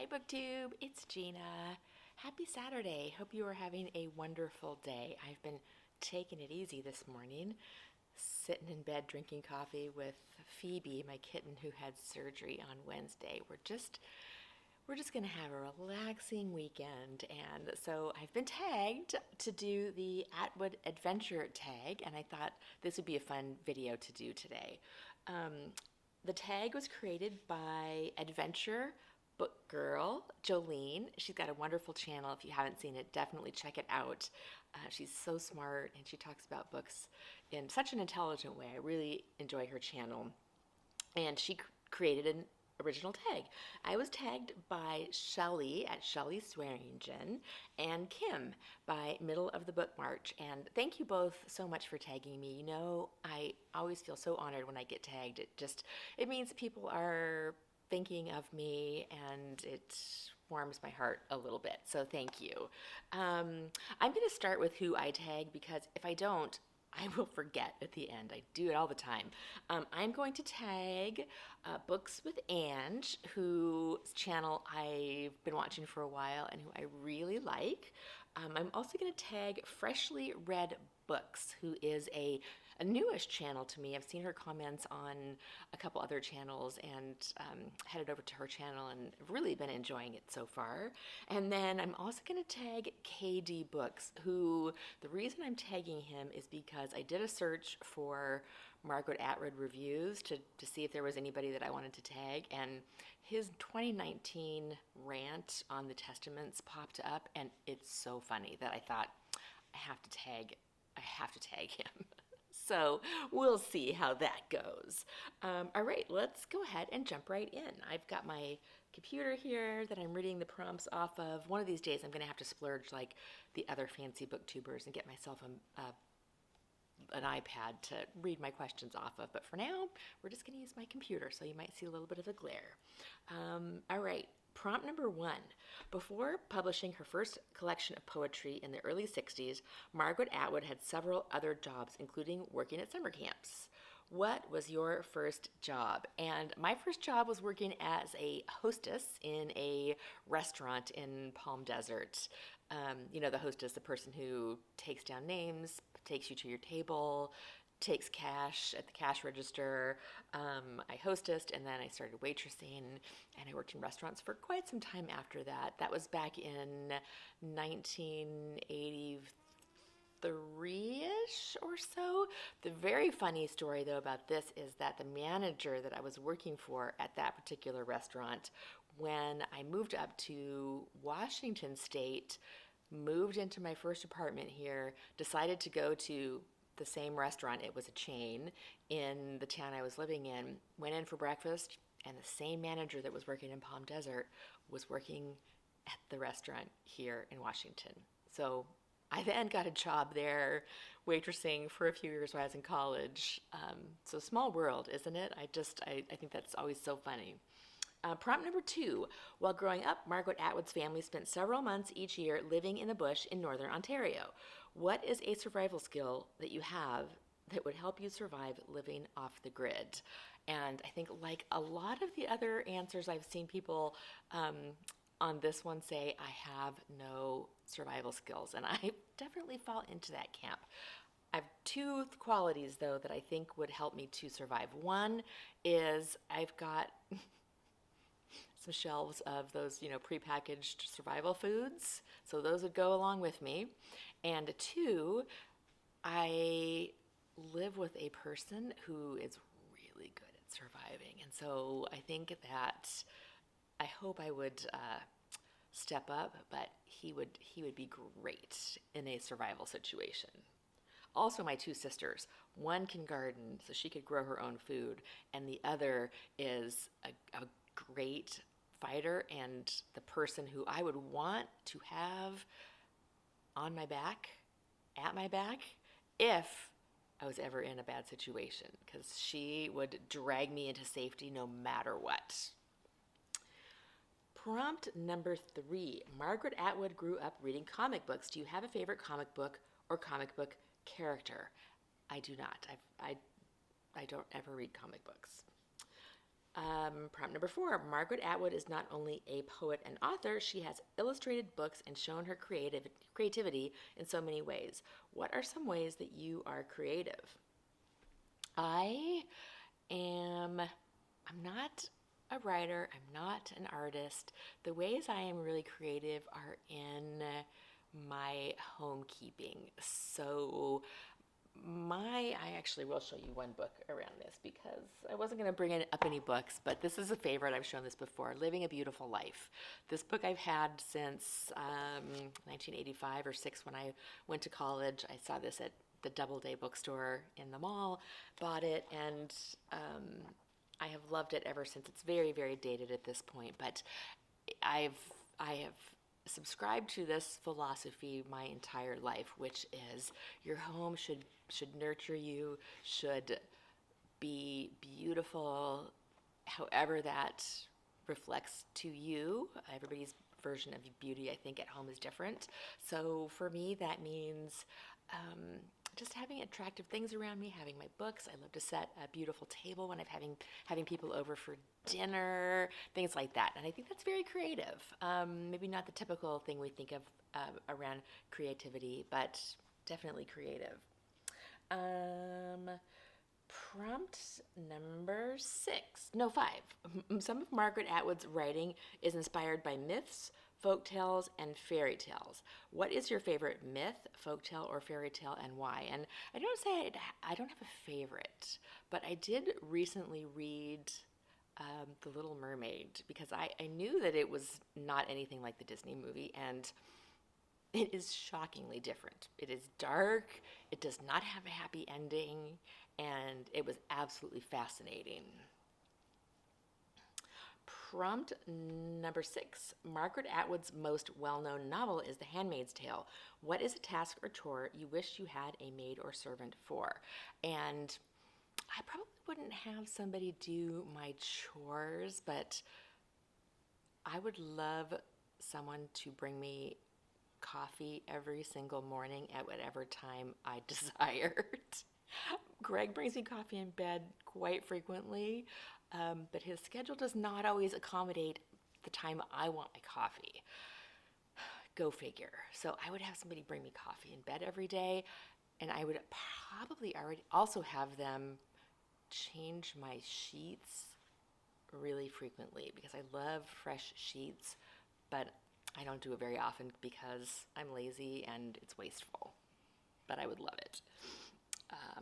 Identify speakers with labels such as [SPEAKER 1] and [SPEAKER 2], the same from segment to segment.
[SPEAKER 1] Hi BookTube, it's Gina. Happy Saturday. Hope you are having a wonderful day. I've been taking it easy this morning, sitting in bed drinking coffee with Phoebe, my kitten who had surgery on Wednesday. We're just going to have a relaxing weekend. And so I've been tagged to do the Atwood Adventure Tag, and I thought this would be a fun video to do today. The tag was created by Adventure Book Girl Jolene. She's got a wonderful channel. If you haven't seen it, definitely check it out. She's so smart and she talks about books in such an intelligent way. I really enjoy her channel. And she created an original tag. I was tagged by Shelly at Shelly Swearingen and Kim by Middle of the Book March. And thank you both so much for tagging me. You know, I always feel so honored when I get tagged. It means people are thinking of me and it warms my heart a little bit. So thank you. I'm going to start with who I tag because if I don't, I will forget at the end. I do it all the time. I'm going to tag Books with Ange, whose channel I've been watching for a while and who I really like. I'm also going to tag Freshly Read Books, who is a newish channel to me. I've seen her comments on a couple other channels and headed over to her channel and really been enjoying it so far. And then I'm also going to tag KD Books, who the reason I'm tagging him is because I did a search for Margaret Atwood reviews to see if there was anybody that I wanted to tag, and his 2019 rant on the Testaments popped up, and it's so funny that I thought I have to tag him. So we'll see how that goes. All right, let's go ahead and jump right in. I've got my computer here that I'm reading the prompts off of. One of these days I'm going to have to splurge like the other fancy booktubers and get myself an iPad to read my questions off of. But for now, we're just going to use my computer, so you might see a little bit of a glare. All right. Prompt number 1. Before publishing her first collection of poetry in the early 60s, Margaret Atwood had several other jobs, including working at summer camps. What was your first job? And my first job was working as a hostess in a restaurant in Palm Desert. You know, the hostess, the person who takes down names, takes you to your table, takes cash at the cash register. I hostessed and then I started waitressing and I worked in restaurants for quite some time after that. That was back in 1983-ish or so. The very funny story though about this is that the manager that I was working for at that particular restaurant, when I moved up to Washington State, moved into my first apartment here, decided to go to the same restaurant, it was a chain, in the town I was living in, went in for breakfast, and the same manager that was working in Palm Desert was working at the restaurant here in Washington. So I then got a job there waitressing for a few years while I was in college. So small world, isn't it? I think that's always so funny. Prompt number 2. While growing up, Margaret Atwood's family spent several months each year living in the bush in northern Ontario. What is a survival skill that you have that would help you survive living off the grid? And I think like a lot of the other answers I've seen people on this one say, I have no survival skills. And I definitely fall into that camp. I have 2 qualities, though, that I think would help me to survive. One is I've got some shelves of those, prepackaged survival foods. So those would go along with me. And 2, I live with a person who is really good at surviving. And so I think that I hope I would step up, but he would be great in a survival situation. Also, my 2 sisters. One can garden, so she could grow her own food, and the other is a great fighter and the person who I would want to have on my back, at my back, if I was ever in a bad situation, because she would drag me into safety no matter what. Prompt number 3. Margaret Atwood grew up reading comic books. Do you have a favorite comic book or comic book character? I do not. I don't ever read comic books. Prompt number 4, Margaret Atwood is not only a poet and author, she has illustrated books and shown her creativity in so many ways. What are some ways that you are creative? I I'm not a writer, I'm not an artist. The ways I am really creative are in my homekeeping. So I actually will show you one book around this because I wasn't going to bring up any books, but this is a favorite. I've shown this before, Living a Beautiful Life. This book I've had since 1985 or 6 when I went to college. I saw this at the Doubleday bookstore in the mall, bought it, and I have loved it ever since. It's very, very dated at this point, but I have subscribed to this philosophy my entire life, which is your home should nurture you, should be beautiful, however that reflects to you. Everybody's version of beauty, I think, at home is different. So for me, that means just having attractive things around me, having my books. I love to set a beautiful table when I'm having people over for dinner, things like that. And I think that's very creative. Maybe not the typical thing we think of around creativity, but definitely creative. Prompt number 5. Some of Margaret Atwood's writing is inspired by myths, folk tales, and fairy tales. What is your favorite myth, folk tale, or fairy tale, and why? And I don't say I don't have a favorite, but I did recently read The Little Mermaid because I knew that it was not anything like the Disney movie, and it is shockingly different. It is dark, it does not have a happy ending, and it was absolutely fascinating. Prompt number 6. Margaret Atwood's most well-known novel is The Handmaid's Tale. What is a task or chore you wish you had a maid or servant for? And I probably wouldn't have somebody do my chores, but I would love someone to bring me coffee every single morning at whatever time I desired. Greg brings me coffee in bed quite frequently, but his schedule does not always accommodate the time I want my coffee. Go figure. So I would have somebody bring me coffee in bed every day, and I would probably already also have them change my sheets really frequently because I love fresh sheets, but I don't do it very often because I'm lazy and it's wasteful, but I would love it.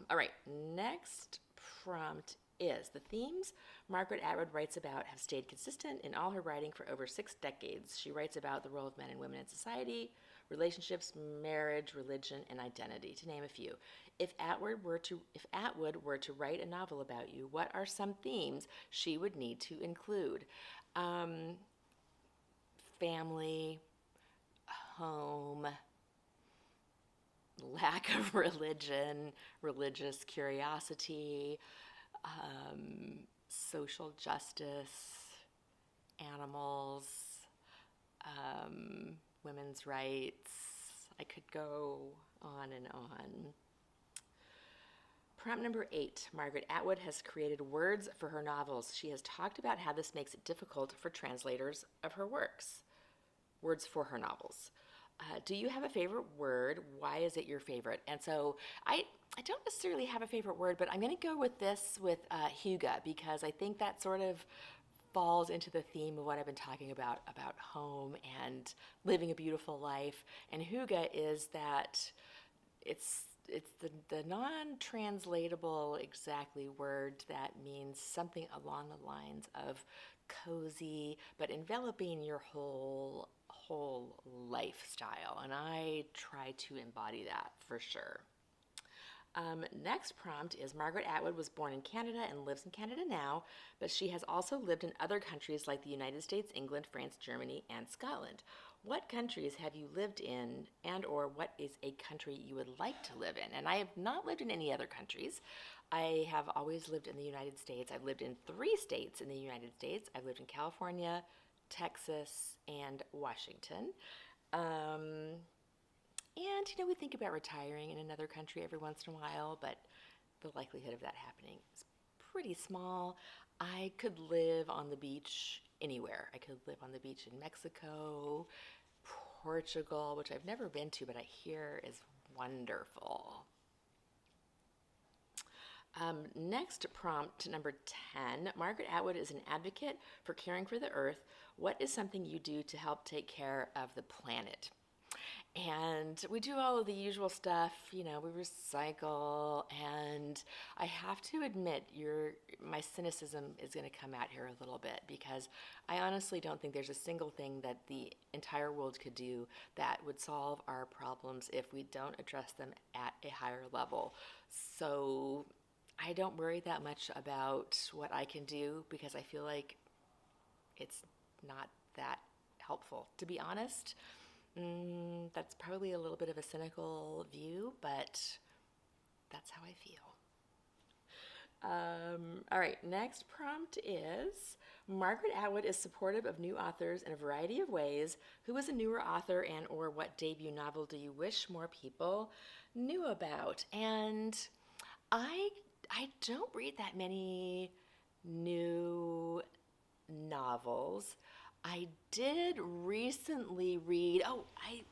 [SPEAKER 1] All right, next prompt is the themes Margaret Atwood writes about have stayed consistent in all her writing for over 6 decades. She writes about the role of men and women in society, relationships, marriage, religion, and identity, to name a few. If Atwood were to write a novel about you, what are some themes she would need to include? Family, home, lack of religion, religious curiosity, social justice, animals, women's rights. I could go on and on. Prompt number 8. Margaret Atwood has created words for her novels. She has talked about how this makes it difficult for translators of her works. Words for her novels. Do you have a favorite word? Why is it your favorite? And so I don't necessarily have a favorite word, but I'm going to go with this with hygge because I think that sort of falls into the theme of what I've been talking about home and living a beautiful life. And hygge is that it's the non-translatable exactly word that means something along the lines of cozy, but enveloping your whole lifestyle, and I try to embody that for sure. Next prompt is Margaret Atwood was born in Canada and lives in Canada now, but she has also lived in other countries like the United States, England, France, Germany, and Scotland. What countries have you lived in, and or what is a country you would like to live in? And I have not lived in any other countries. I have always lived in the United States. I've lived in 3 states in the United States. I've lived in California, Texas, and Washington. And, we think about retiring in another country every once in a while, but the likelihood of that happening is pretty small. I could live on the beach anywhere. I could live on the beach in Mexico, Portugal, which I've never been to, but I hear is wonderful. Next prompt number 10. Margaret Atwood is an advocate for caring for the earth. What is something you do to help take care of the planet? And we do all of the usual stuff, we recycle, and I have to admit my cynicism is going to come out here a little bit because I honestly don't think there's a single thing that the entire world could do that would solve our problems if we don't address them at a higher level. So I don't worry that much about what I can do because I feel like it's not that helpful, to be honest. That's probably a little bit of a cynical view, but that's how I feel. All right, next prompt is Margaret Atwood is supportive of new authors in a variety of ways. Who is a newer author and or what debut novel do you wish more people knew about? And I don't read that many new novels. I did recently read,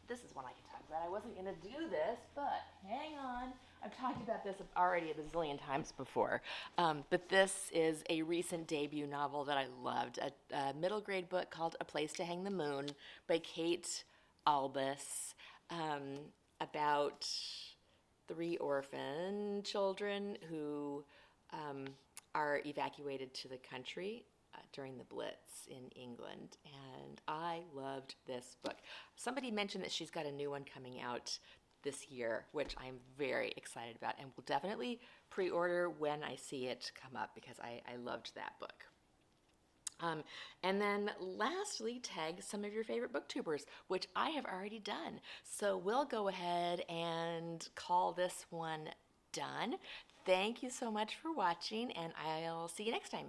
[SPEAKER 1] this is one I can talk about. I wasn't going to do this, but hang on. I've talked about this already a bazillion times before. But this is a recent debut novel that I loved, a middle grade book called A Place to Hang the Moon by Kate Albus, about 3 orphan children who are evacuated to the country during the Blitz in England, and I loved this book. Somebody mentioned that she's got a new one coming out this year, which I'm very excited about, and will definitely pre-order when I see it come up because I loved that book. And then lastly, tag some of your favorite booktubers, which I have already done. So we'll go ahead and call this one done. Thank you so much for watching, and I'll see you next time.